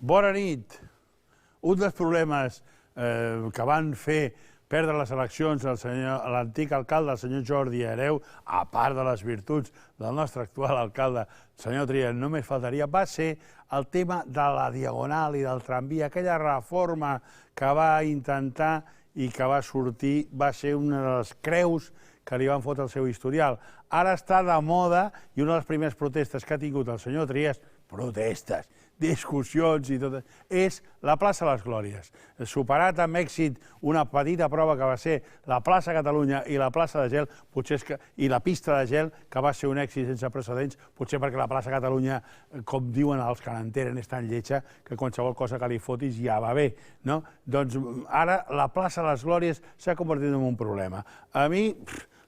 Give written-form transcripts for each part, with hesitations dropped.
Bona nit. Un dels problemes que van fer perdre les eleccions l'antic alcalde, el senyor Jordi Hereu, a part de les virtuts del nostre actual alcalde, el senyor Trias, només faltaria, va ser el tema de la Diagonal i del tramvia. Aquella reforma que va intentar i que va sortir va ser una de les creus que li van fotre el seu historial. Ara està de moda i una de les primeres protestes que ha tingut el senyor Trias, protestes, discussions i tot, és la plaça Les Glòries. Superat amb èxit una petita prova que va ser la plaça Catalunya i la plaça de gel, i la pista de gel, que va ser un èxit sense precedents, potser perquè la plaça Catalunya, com diuen els que n'entenen, és tan lletja que qualsevol cosa que li fotis ja va bé. Doncs ara la plaça Les Glòries s'ha convertit en un problema. A mi,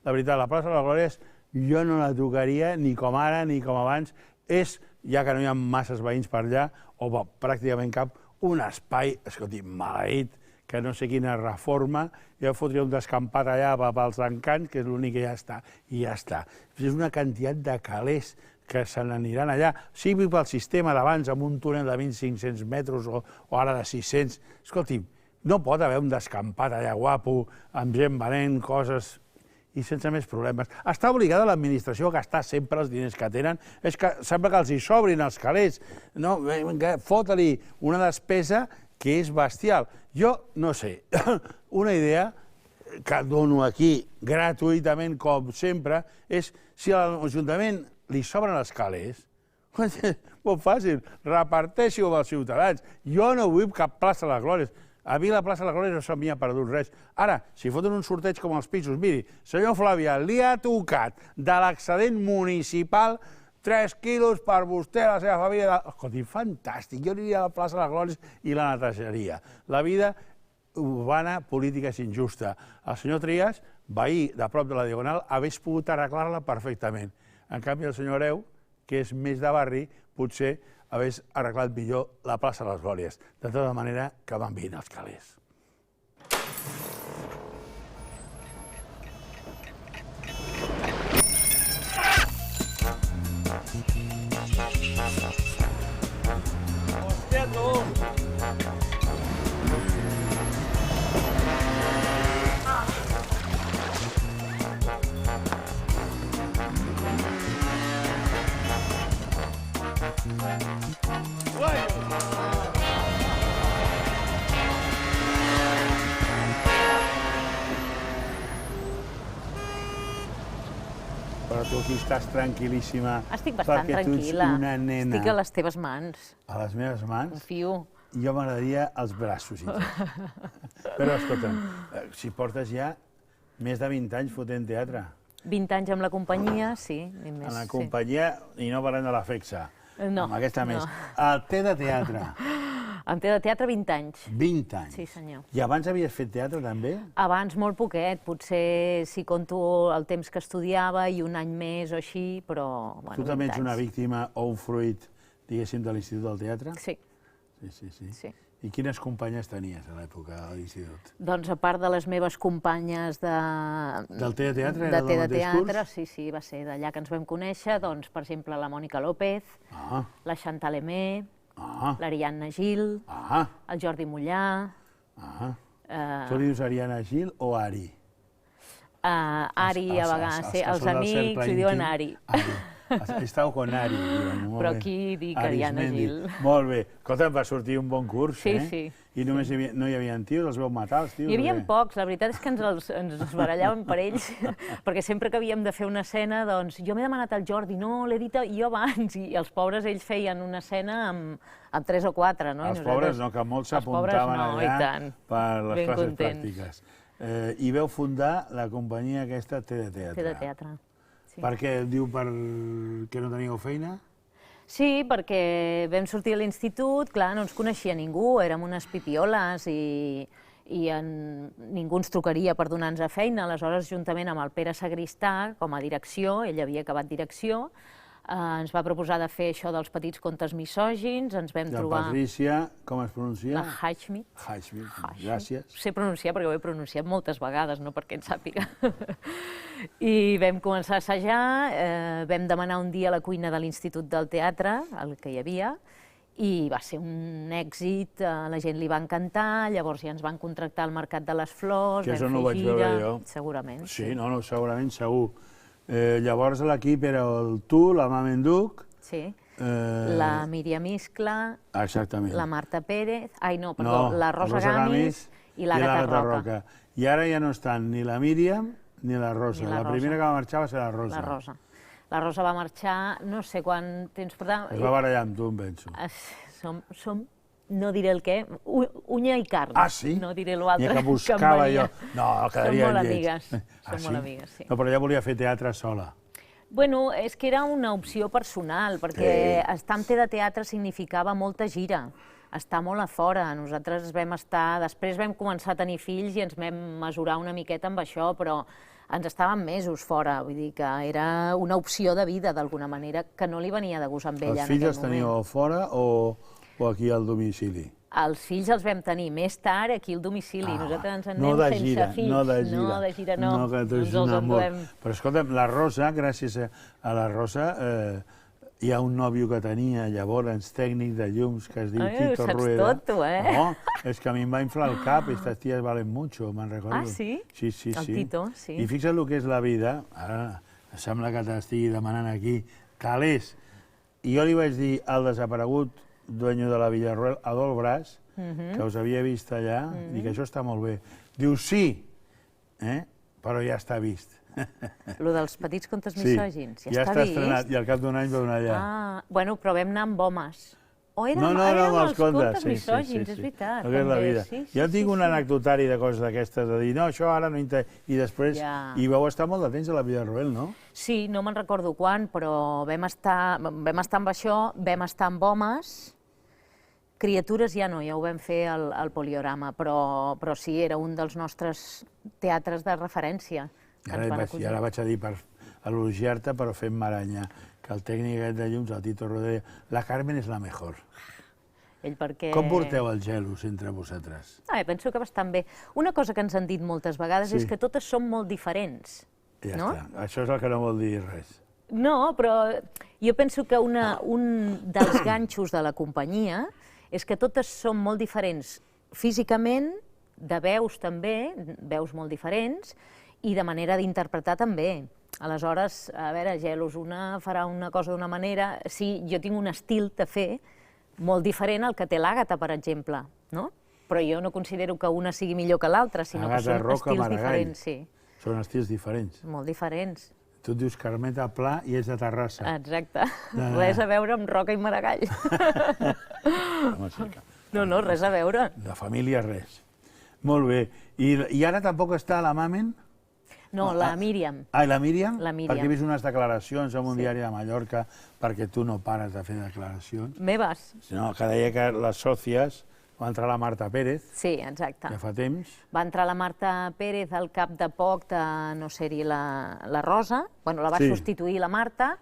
la veritat, la plaça Les Glòries jo no la tocaria ni com ara ni com abans. És, ja que no hi ha masses veïns per allà, o pràcticament cap, un espai, escolti, maleït, que no sé quina reforma, jo fotria un descampat allà pels encants, que és l'únic que ja està, i ja està. És una quantitat de calés que se n'aniran allà, sigui pel sistema d'abans, amb un túnel de 1.500 metres o ara de 600. Escolti'm, no pot haver un descampat allà guapo, amb gent venent coses i sense més problemes. Està obligada l'administració a gastar sempre els diners que tenen. És que sembla que els hi sobrin els calés. Fota-li una despesa que és bestial. Jo no sé, una idea que dono aquí gratuïtament, com sempre, és si a l'Ajuntament li sobren els calés, molt fàcil, reparteixi-ho amb els ciutadans. Jo no vull cap plaça de les Glòries. A mi la plaça de les Glòries no se m'hi ha perdut res. Ara, si foten un sorteig com els pisos, miri, senyor Flavià, li ha tocat de l'excedent municipal 3 quilos per vostè i la seva família. Escolti, fantàstic, jo aniria a la plaça de les Glòries i la netejaria. La vida urbana política és injusta. El senyor Trias, veí de prop de la Diagonal, hagués pogut arreglar-la perfectament. En canvi, el senyor Hereu, que és més de barri, potser hagués arreglat millor la plaça de les Glòries. De tota manera, que van venir els calés. Hòstia, tu! Però tu aquí estàs tranquil·líssima. Estic bastant tranquil·la. Perquè tu ets una nena. Estic a les teves mans. A les meves mans? Confio. Jo m'agradaria els braços. Però, escolta'm, si portes ja més de 20 anys fotent teatre. 20 anys amb la companyia, sí. En la companyia, i no parlem de la FEXA. No. Amb aquesta més. El té de teatre. Em té de teatre 20 anys. 20 anys? Sí, senyor. I abans havies fet teatre, també? Abans molt poquet, potser si conto el temps que estudiava i un any més o així, però... Tu també ets una víctima o un fruit, diguéssim, de l'Institut del Teatre? Sí. Sí. I quines companyes tenies a l'època de l'Institut? Doncs a part de les meves companyes de... Del té de teatre? De té de teatre, sí, va ser d'allà que ens vam conèixer, doncs, per exemple, la Mònica López, la Chantal Aimé, l'Ariadna Gil, el Jordi Mollà... Tu li dius Ariadna Gil o Ari? Ari, a vegades, els amics li diuen Ari. Estàu con Ari. Però aquí dic Ariadna Gil. Molt bé. Escolta, va sortir un bon curs, eh? Sí. I només no hi havia tios, els veu matar, els tios? Hi havia pocs, la veritat és que ens barallàvem per ells, perquè sempre que havíem de fer una escena, doncs, jo m'he demanat al Jordi, no, l'he dit jo abans, i els pobres, ells feien una escena amb 3 o 4, no? Els pobres no, que molts s'apuntaven allà per les classes pràctiques. I veu fundar la companyia aquesta Té de Teatre. Té de Teatre. Per què? Diu perquè no teníeu feina? Sí, perquè vam sortir a l'institut, clar, no ens coneixia ningú, érem unes pipioles i ningú ens trucaria per donar-nos feina. Aleshores, juntament amb el Pere Sagristà, com a direcció, ell havia acabat direcció, ens va proposar de fer això dels petits contes misògins, ens vam trobar... La Patrícia, com es pronuncia? La Highsmith. Highsmith, gràcies. Sé pronunciar perquè ho he pronunciat moltes vegades, no perquè en sàpiga. I vam començar a assajar, vam demanar un dia a la cuina de l'Institut del Teatre, el que hi havia, i va ser un èxit, la gent li va encantar, llavors ja ens van contractar al Mercat de les Flors, Que això vam no ho fer vaig gira... veure jo. Segurament, Sí, no, segurament, segur. Llavors l'equip era tu, la Mamenduc... Sí, la Míriam Iscla, exactament. la Marta Pérez, la Rosa Gamis i l'Àgata Roca. I ara ja no estan ni la Míriam ni la Rosa. La primera que va marxar va ser la Rosa. La Rosa. La Rosa va marxar, no sé quant temps portava... Es va barallar amb tu, em penso. Som, no diré el què, unya i carn. Ah, sí? No diré l'altre. Ni que buscava jo. No, quedaria Som molt lleig. amigues. Som molt amigues, sí. No, però ella volia fer teatre sola. Bueno, és que era una opció personal, perquè estar en de teatre significava molta gira, estar molt a fora. Nosaltres vam estar... Després vam començar a tenir fills i ens vam mesurar una miqueta amb això, però ens estàvem mesos fora, vull dir que era una opció de vida, d'alguna manera, que no li venia de gust amb ella en aquell moment. Els fills els teníeu fora o aquí al domicili? Els fills els vam tenir més tard aquí al domicili. Nosaltres ens anem sense fills. No de gira. No de gira, no. No, que tu ets un amor. Però escolta'm, la Rosa, gràcies a la Rosa, hi ha un nòvio que tenia llavors, tècnic de llums, que es diu Tito Rueda. Saps tot, tu, eh? No, és que a mi em va inflar el cap, estas tías valen mucho, me'n recordo. Ah, sí? Sí, sí, el sí. Tito, sí. I fixa't el que és la vida, ara sembla que t'estigui demanant aquí, calés. I jo li vaig dir al desaparegut dueño de la Villarroel, Adolf Bras, que us havia vist allà, dic, això està molt bé. Diu, sí, però ja està vist. Lo dels petits contes misògins, ja està estrenat, i al cap d'un any va donar allà. Ah, bueno, però vam anar amb homes. O érem amb els contes misògins, és veritat. És la vida. Jo tinc un anecdotari de coses d'aquestes, de dir, no, això ara no... I després, i vau estar molt de temps a la Villarroel, no? Sí, no me'n recordo quan, però vam estar amb això, vam estar amb homes. Criatures ja no, ja ho vam fer al Poliorama, però sí, era un dels nostres teatres de referència. I ara vaig a dir, per elogiar-te, però fem maranya, que el tècnic aquest de llums, el Tito Rodríguez, la Carmen és la mejor. Ell perquè... Com porteu el gelos entre vosaltres? Penso que bastant bé. Una cosa que ens han dit moltes vegades és que totes som molt diferents. Ja està, això és el que no vol dir res. No, però jo penso que un dels ganxos de la companyia és que totes som molt diferents físicament, de veus també, veus molt diferents, i de manera d'interpretar també. Aleshores, a veure, Gelos, una farà una cosa d'una manera... Sí, jo tinc un estil de fer molt diferent al que té l'Àgata, per exemple, no? Però jo no considero que una sigui millor que l'altra, sinó que són estils diferents, sí. Són estils diferents. Molt diferents. Tu et dius Carmeta Pla i ets de Terrassa. Exacte. Res a veure amb Roca i Maragall. No, res a veure. De família, res. Molt bé. I ara tampoc està la Mamen? No, la Míriam. Ah, i la Míriam? La Míriam. Perquè he vist unes declaracions en un diari de Mallorca, perquè tu no pares de fer declaracions. Meves. No, que deia que les sòcies va entrar la Marta Pérez. Sí, exacte. Ja fa temps. Va entrar la Marta Pérez al cap de poc de no ser-hi la Rosa. Bueno, la va substituir la Marta,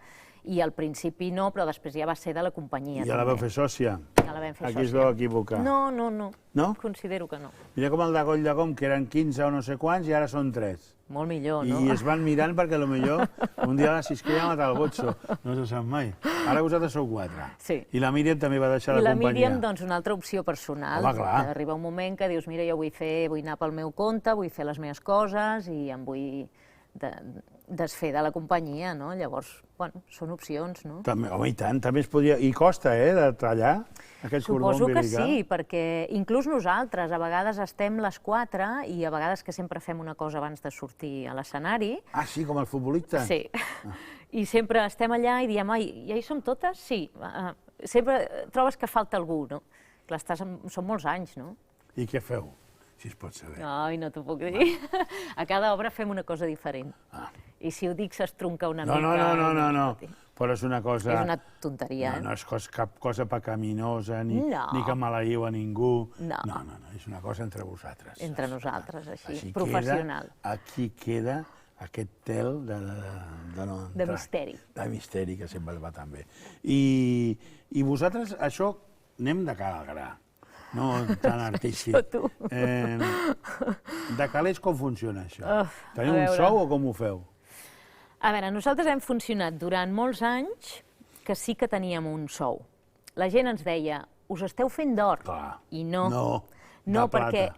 i al principi no, però després ja va ser de la companyia. I ja la vau fer sòcia? Ja la vam fer sòcia. Aquí es veu equivocar. No. No? Considero que no. Mira com el de Coll de Com, que eren 15 o no sé quants, i ara són 3. Molt millor, no? I es van mirant perquè potser un dia a la Sisquella ha matat el Botxo. No se sap mai. Ara vosaltres sou 4. Sí. I la Míriam també va deixar la companyia. I la Míriam, doncs, una altra opció personal. Home, clar. Arriba un moment que dius, mira, jo vull anar pel meu compte, vull fer les meves coses i em vull desfer de la companyia, no? Llavors, bueno, són opcions, no? També, home, i tant, també es podia... I costa, de tallar aquest cordó umbilical. Suposo que sí, perquè inclús nosaltres a vegades estem les 4 i a vegades que sempre fem una cosa abans de sortir a l'escenari. Ah, sí, com el futbolista? Sí. I sempre estem allà i diem, ja hi som totes? Sí. Sempre trobes que falta algú, no? Clar, són molts anys, no? I què feu, si es pot saber? Ai, no t'ho puc dir. A cada obra fem una cosa diferent. I si ho dic s'estronca una mica. No, però és una cosa... És una tonteria, No és cap cosa pecaminosa, ni que maleïu a ningú. No, és una cosa entre vosaltres. Entre nosaltres, així, professional. Aquí queda aquest tel de misteri. De misteri, que sempre va tan bé. I vosaltres, això, anem de cara al gra. No tan artístic. Això tu. De calés, com funciona això? Teniu un sou o com ho feu? A veure, nosaltres hem funcionat durant molts anys que sí que teníem un sou. la gent ens deia, us esteu fent d'or, i no. No, perquè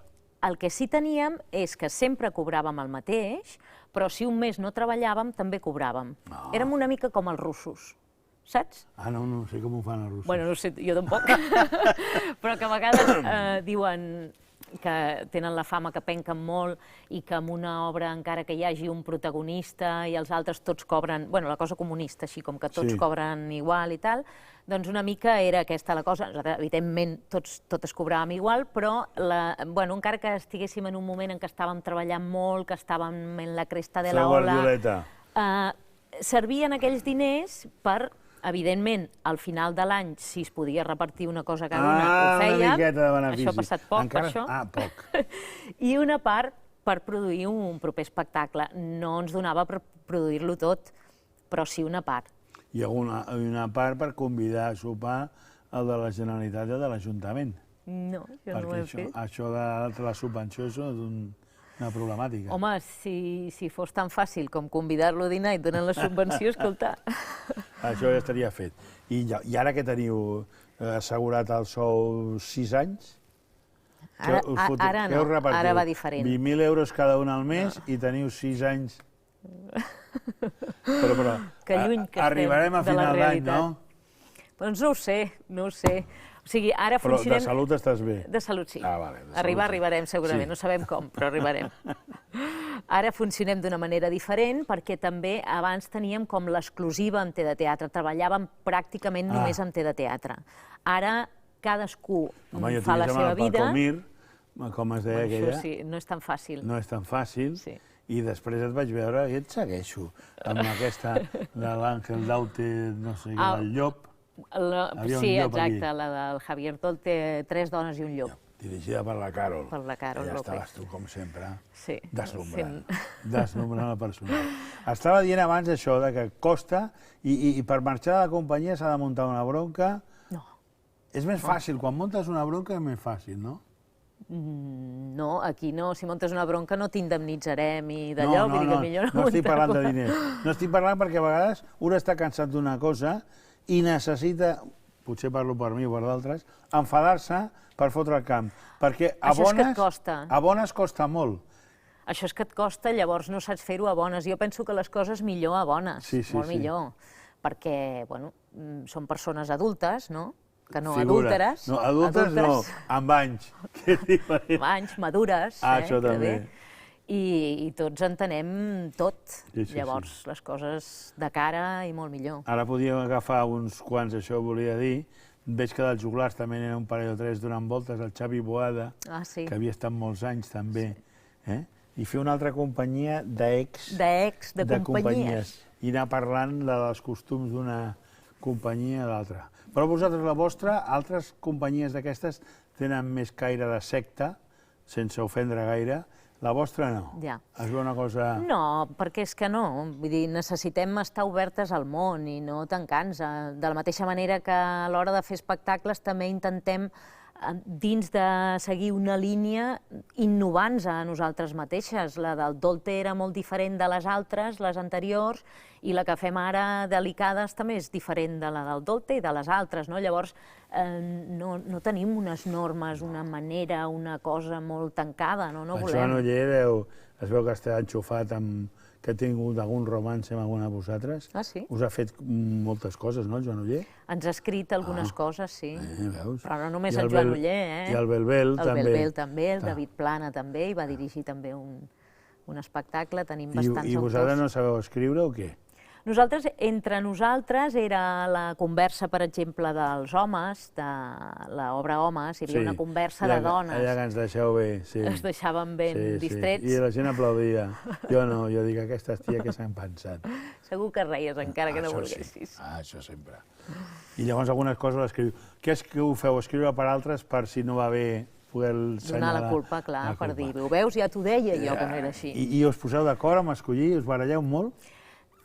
el que sí teníem és que sempre cobràvem el mateix, però si un mes no treballàvem, també cobràvem. Érem una mica com els russos, saps? No sé com ho fan els russos. Bueno, no sé, jo tampoc. Però que a vegades diuen que tenen la fama que penquen molt i que en una obra, encara que hi hagi un protagonista i els altres tots cobren... Bueno, la cosa comunista, així com que tots cobren igual i tal, doncs una mica era aquesta la cosa. Nosaltres, evidentment, totes cobràvem igual, però encara que estiguéssim en un moment en què estàvem treballant molt, que estàvem en la cresta de la ola, servien aquells diners per... Evidentment, al final de l'any, si es podia repartir una cosa cada una, ho fèiem. Una miqueta de benefici. Això ha passat poc, per això. Poc. I una part per produir un proper espectacle. No ens donava per produir-lo tot, però sí una part. I una part per convidar a sopar el de la Generalitat i el de l'Ajuntament. No, jo no ho he fet. Perquè això de la subvenció és una problemàtica. Home, si fos tan fàcil com convidar-lo a dinar i donar la subvenció, escolta. Això ja estaria fet. I ara que teniu assegurat el sou 6 anys? Ara no, ara va diferent. 20.000 euros cada un al mes i teniu 6 anys. Però arribarem a final d'any, no? Doncs no ho sé. O sigui, ara funcionem... Però de salut estàs bé? De salut, sí. Vale. Arribarem segurament, no sabem com, però arribarem. Ara funcionem d'una manera diferent perquè també abans teníem com l'exclusiva en Té de Teatre, treballàvem pràcticament només en Té de Teatre. Ara cadascú fa la seva vida... Com es deia aquella? Això sí, no és tan fàcil. No és tan fàcil. I després et vaig veure i et segueixo amb aquesta de l'Àngel Daute, no sé, del llop. Sí, exacte, la del Javier Tolte, 3 dones i un llop. Dirigida per la Carol. Per la Carol López. Allà estaves tu, com sempre, deslumbrant. Deslumbrant el personal. Estava dient abans això, que costa, i per marxar de la companyia s'ha de muntar una bronca. No. És més fàcil, quan muntes una bronca és més fàcil, no? No, aquí no. Si muntes una bronca no t'indemnitzarem i d'allò, vull dir que millor no. No estic parlant de diners. No estic parlant perquè a vegades un està cansat d'una cosa i necessita, potser parlo per mi o per d'altres, enfadar-se per fotre el camp. Perquè a bones costa molt. Això és que et costa, llavors no saps fer-ho a bones. Jo penso que les coses millor a bones, molt millor. Perquè, bueno, són persones adultes, no? Que no adúlteres. No, adultes no, amb anys. Amb anys, madures. Això també. I tots entenem tot, llavors les coses de cara i molt millor. Ara podíem agafar uns quants, això volia dir. Veig que dels joglars també n'hi ha un parell o 3 donant voltes, el Xavi Boada, que havia estat molts anys també, i fer una altra companyia de companyies. I anar parlant dels costums d'una companyia a l'altra. Però vosaltres, la vostra, altres companyies d'aquestes tenen més caire de secta, sense ofendre gaire. La vostra no. Es veu una cosa... No, perquè és que no. Vull dir, necessitem estar obertes al món i no tancar-nos. De la mateixa manera que a l'hora de fer espectacles també intentem, dins de seguir una línia, innovant-nos a nosaltres mateixes. La del Dolte era molt diferent de les altres, les anteriors, i la que fem ara, Delicades, també és diferent de la del Dolte i de les altres. Llavors, no tenim unes normes, una manera, una cosa molt tancada, no volem. El Joan Oller es veu que està enxufat que ha tingut algun romance amb alguna de vosaltres. Ah, sí? Us ha fet moltes coses, no, el Joan Oller? Ens ha escrit algunes coses, sí. Però no només el Joan Oller, I el Belbel també. El Belbel també, el David Plana també, i va dirigir també un espectacle, tenim bastants autors. I vosaltres no sabeu escriure o què? Nosaltres, entre nosaltres, era la conversa, per exemple, dels homes, de l'obra Homes, hi havia una conversa de dones. Allà que ens deixeu bé, sí. Ens deixàvem ben distrets. I la gent aplaudia. Jo no, jo dic, aquestes ties que s'han pensat. Segur que reies, encara que no volguessis. Això sempre. I llavors algunes coses les escriu. Què és que ho feu? Escriure per altres per si no va bé poder donar la culpa, clar, per dir, ho veus, ja t'ho deia jo que no era així. I us poseu d'acord amb escollir? Us baralleu molt?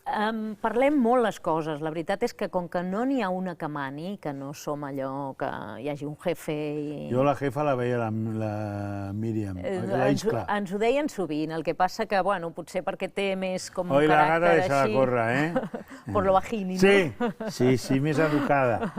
Parlem molt les coses. La veritat és que com que no n'hi ha una que mani, que no som allò que hi hagi un jefe... Jo la jefa la veia la Míriam, la Iscla. Ens ho deien sovint, el que passa que, bueno, potser perquè té més com un caràcter així... Oi, la gata deixa de córrer, Por lo bajini, no? Sí, més educada.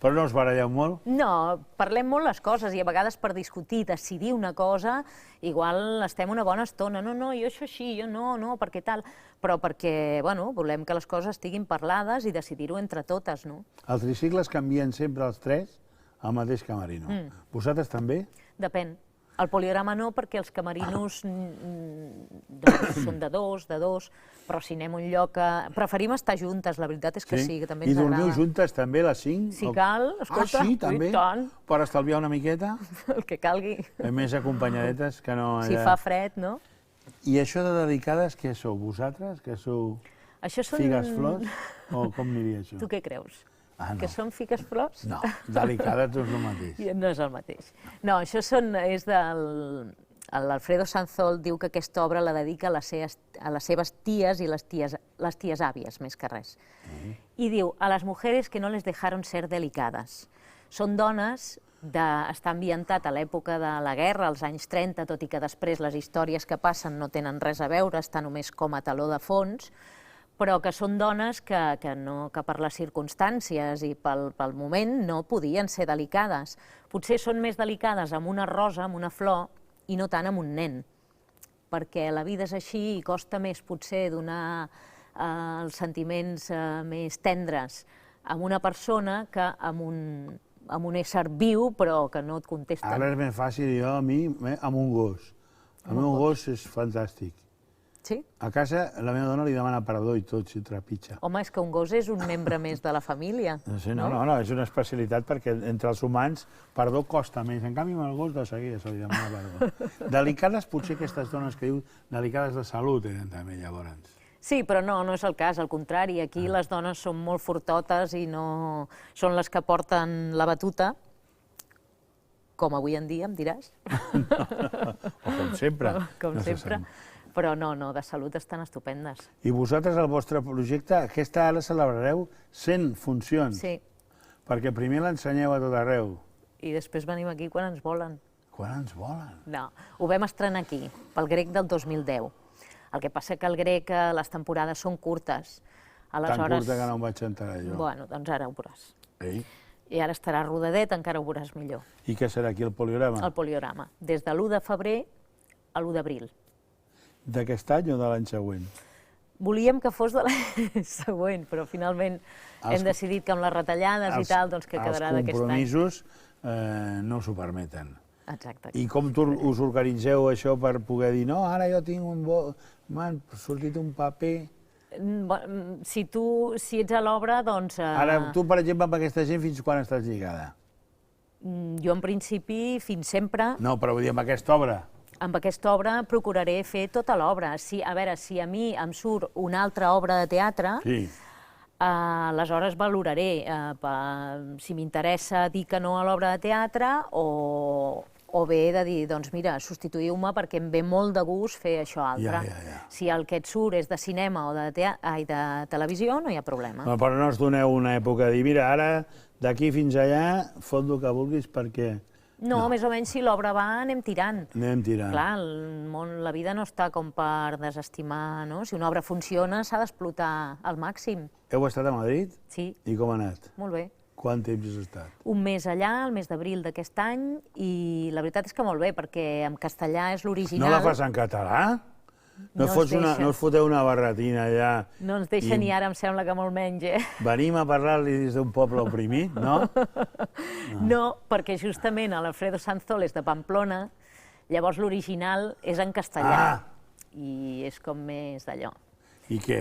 Però no us baralleu molt? No, parlem molt les coses i a vegades per discutir, decidir una cosa, igual estem una bona estona. No, jo això així, jo no, perquè tal. Però perquè, bueno, volem que les coses estiguin parlades i decidir-ho entre totes, no? Els tricicles canvien sempre els tres al mateix camerino. Vosaltres també? Depèn. El poligrama no, perquè els camerinos són de dos, però si anem a un lloc... Preferim estar juntes, la veritat és que sí, que també ens agrada. I dormiu juntes també, les 5? Si cal, escolta. Ah, sí, també? I tant. Per estalviar una miqueta? El que calgui. Més acompanyadetes que no... Si fa fred, no? I això de delicades, què sou? Vosaltres? Que sou figues flors? O com aniria això? Tu què creus? No. Que són figues flors? No, delicades no és el mateix. No és el mateix. No, això és del... L'Alfredo Sanzol diu que aquesta obra la dedica a les seves ties i les ties àvies, més que res. I diu, a les mujeres que no les dejaron ser delicades. Són dones, està ambientat a l'època de la guerra, als anys 30, tot i que després les històries que passen no tenen res a veure, està només com a teló de fons, però que són dones que per les circumstàncies i pel moment no podien ser delicades. Potser són més delicades amb una rosa, amb una flor, i no tant amb un nen, perquè la vida és així i costa més potser donar els sentiments més tendres amb una persona que amb un ésser viu però que no et contesta. Ara és més fàcil, jo, a mi, amb un gos. El meu gos és fantàstic. Sí? A casa la meva dona li demana perdó i tot, si trepitja. Home, és que un gos és un membre més de la família. No, és una especialitat perquè entre els humans perdó costa més. En canvi, amb el gos de seguida se li demana perdó. Delicades, potser aquestes dones que diu delicades de salut eren també, llavors. Sí, però no és el cas, al contrari. Aquí les dones són molt fortotes i no són les que porten la batuta, com avui en dia, em diràs. O com sempre. Com sempre. Però no, de salut estan estupendes. I vosaltres, el vostre projecte, aquesta ara celebrareu 100 funcions. Sí. Perquè primer l'ensenyeu a tot arreu. I després venim aquí quan ens volen. Quan ens volen? No, ho vam estrenar aquí, pel grec del 2010. El que passa que el grec, les temporades són curtes. Tan curta que no em vaig enterar jo. Bueno, doncs ara ho veuràs. Ei? I ara estarà rodadet, encara ho veuràs millor. I què serà aquí, el poligrama? El poligrama, des de l'1 de febrer a l'1 d'abril. D'aquest any o de l'any següent? Volíem que fos de l'any següent, però finalment hem decidit que amb les retallades i tal, doncs que quedarà d'aquest any. Els compromisos no s'ho permeten. Exacte. I com us organitzeu això per poder dir no, ara jo tinc m'ha sortit un paper... Si ets a l'obra, doncs... Ara, tu, per exemple, amb aquesta gent, fins quan estàs lligada? Jo, en principi, fins sempre... No, però vull dir, amb aquesta obra... Amb aquesta obra procuraré fer tota l'obra. A veure, si a mi em surt una altra obra de teatre, aleshores valoraré si m'interessa dir que no a l'obra de teatre o bé de dir, doncs mira, substituïu-me perquè em ve molt de gust fer això altre. Si el que et surt és de cinema o de televisió, no hi ha problema. Però no us doneu una època de dir, mira, ara d'aquí fins allà fot el que vulguis perquè... No, més o menys si l'obra va anem tirant. Anem tirant. Clar, la vida no està com per desestimar, no? Si una obra funciona s'ha d'explotar al màxim. Heu estat a Madrid? Sí. I com ha anat? Molt bé. Quant temps has estat? Un mes allà, el mes d'abril d'aquest any, i la veritat és que molt bé, perquè en castellà és l'original. No la fas en català? No us foteu una barretina allà... No ens deixa ni ara, em sembla que molt menys, Venim a parlar-li des d'un poble oprimit, no? No, perquè justament l'Alfredo Sanzol és de Pamplona, llavors l'original és en castellà. I és com més d'allò. I què?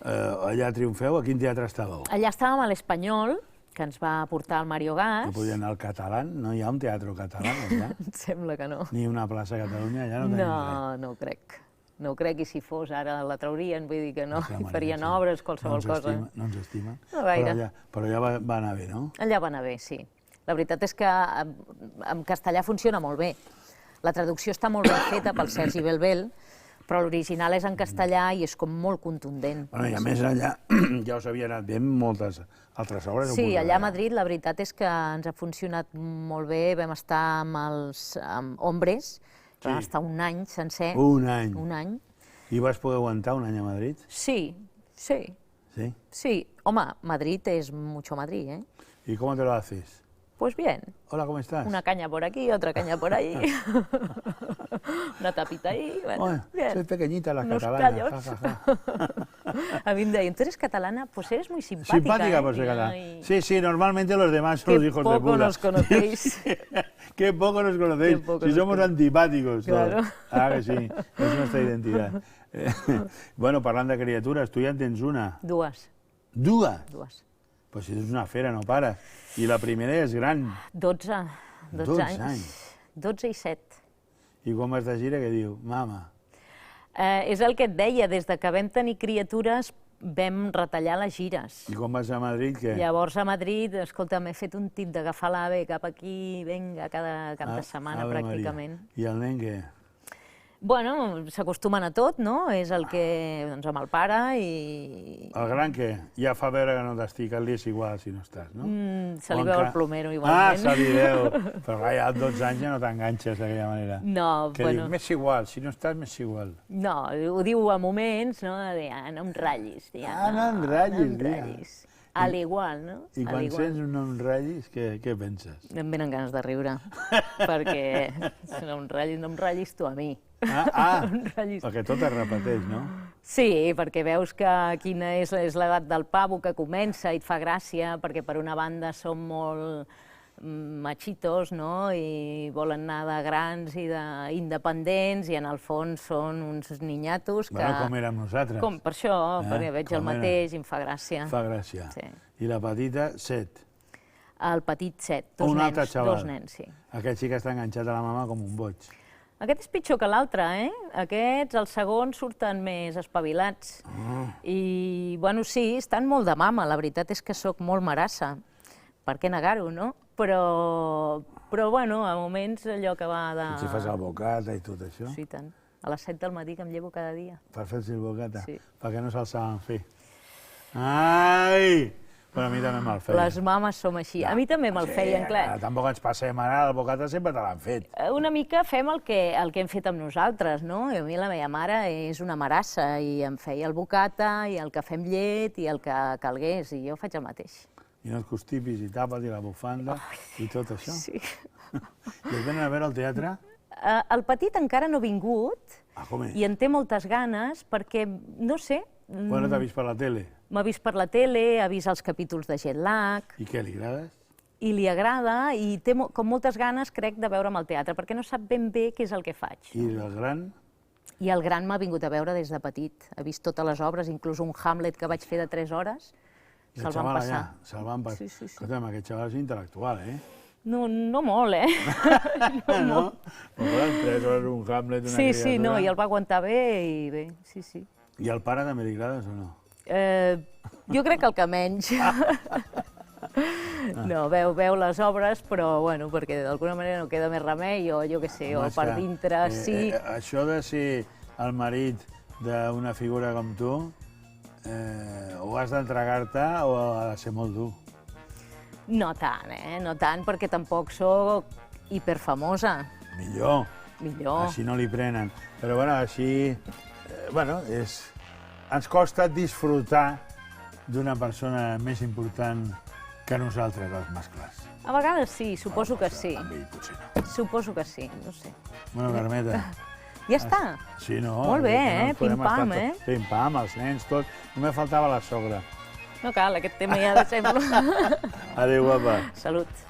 Allà triomfeu? A quin teatre estàveu? Allà estàvem a l'Espanyol, que ens va portar el Mario Gas. No podia anar al català? No hi ha un teatre català allà? Em sembla que no. Ni una plaça a Catalunya? Allà no tenim res. No ho crec. No ho crec, i si fos ara la traurien, vull dir que no, hi farien obres, qualsevol cosa. No ens estimen. No gaire. Però allà va anar bé, no? Allà va anar bé, sí. La veritat és que en castellà funciona molt bé. La traducció està molt ben feta pel Sergi Belbel, però l'original és en castellà i és com molt contundent. I a més allà ja us havia anat bé moltes altres obres. Sí, allà a Madrid la veritat és que ens ha funcionat molt bé. Vam estar amb Hombres, vam estar un any sencer. Un any? Un any. I vas poder aguantar un any a Madrid? Sí. Sí? Sí, home, Madrid és mucho Madrid, ¿Y cómo te lo haces? Pues bien. Hola, ¿cómo estás? Una caña por aquí, otra caña por ahí. Una tapita ahí. Bueno, bien. Soy pequeñita la Unos catalana. callos. Ja, ja, ja. A mí me decían, ¿tú eres catalana? Pues eres muy simpática. Simpática por ser catalana. Sí, sí, normalmente los demás son los hijos de puta. Qué poco nos conocéis. Qué poco nos conocéis. Si somos antipáticos todos. Claro. Ah, que sí, és nostra identitat. Bueno, parlant de criatures, tu ja en tens una. Dues. Dues? Dues. Pues si ets una fera, no pares. I la primera és gran. 12 anys. anys. 12 i 7. I quan vas de gira, què diu? Mama. És el que et deia, des de que vam tenir criatures vam retallar les gires. I quan vas a Madrid, què? Llavors a Madrid, escolta, m'he fet un tip d'agafar l'AVE cap aquí, vinga, cada cap de setmana pràcticament. I el nen què? Bueno, s'acostumen a tot, no? És el que, doncs, amb el pare i... El gran què? Ja fa veure que no t'estic, el dia és igual si no estàs, no? Se li veu el plomero igualment. Se li veu. Però clar, ja als 12 anys ja no t'enganxes d'aquella manera. No, que diu, m'és igual, si no estàs, m'és igual. No, ho diu a moments, no? De, no em ratllis. No em ratllis. Al igual, no? I quan sents un no em ratllis, què penses? Em venen ganes de riure, perquè no em ratllis tu a mi. Perquè tot es repeteix, no? Sí, perquè veus que quina és l'edat del pavo que comença i et fa gràcia, perquè per una banda som molt machitos, no? I volen anar de grans i d'independents, i en el fons són uns niñatos que... Bueno, com érem nosaltres. Per això, perquè veig el mateix i em fa gràcia. Fa gràcia. I la petita, 7. El petit 7, dos nens, sí. Aquest sí que està enganxat a la mama com un boig. Aquest és pitjor que l'altre, eh? Aquests, els segons, surten més espavilats. I, bueno, sí, estan molt de mama, la veritat és que sóc molt marassa. Per què negar-ho, no? Però, bueno, a moments allò que va de... Si fas el bocata i tot això? Sí, tant. A les 7 del matí que em llevo cada dia. Per fer-se el bocata? Sí. Perquè no se'l saben fer. Ai! Però a mi també me'l feien. Les mames som així. A mi també me'l feien, clar. Tampoc ens passem ara, el bocata sempre te l'han fet. Una mica fem el que hem fet amb nosaltres, no? I a mi la meva mare és una marassa i em feia el bocata i el cafè amb llet i el que calgués, i jo faig el mateix. I no et constipis i tapes i la bufanda i tot això? Sí. I et venen a veure al teatre? El petit encara no ha vingut i en té moltes ganes perquè, no sé... Quan t'ha vist per la tele? M'ha vist per la tele, ha vist els capítols de Jet Lag... I què, li agrades? I li agrada, i té com moltes ganes, crec, de veure'm al teatre, perquè no sap ben bé què és el que faig. I el gran? I el gran m'ha vingut a veure des de petit. Ha vist totes les obres, inclús un Hamlet que vaig fer de 3 hores, se'l van passar. Se'l van passar. Sí. Escolta'm, aquest xaval és intel·lectual, eh? No molt, eh? No? Però 3 hores un Hamlet, una criatura... Sí, no, i el va aguantar bé, i bé, sí. I al pare també li agrades o no? Jo crec que el que menys. No, veu les obres, però, bueno, perquè d'alguna manera no queda més remei, o jo què sé, o per dintre, sí. Això de ser el marit d'una figura com tu, o has d'entregar-te o ha de ser molt dur? No tant, no tant, perquè tampoc sóc hiperfamosa. Millor. Millor. Així no li prenen. Però, bueno, així... Bueno, ens costa disfrutar d'una persona més important que nosaltres, els mascles. A vegades sí, suposo que sí. Amb ell potser no. Suposo que sí, no sé. Bueno, Carmeta... Ja està? Sí, no. Molt bé, pim-pam, Pim-pam, els nens, tot. Només faltava la sogra. No cal, aquest tema ja deixem-lo. Adéu, guapa. Salut.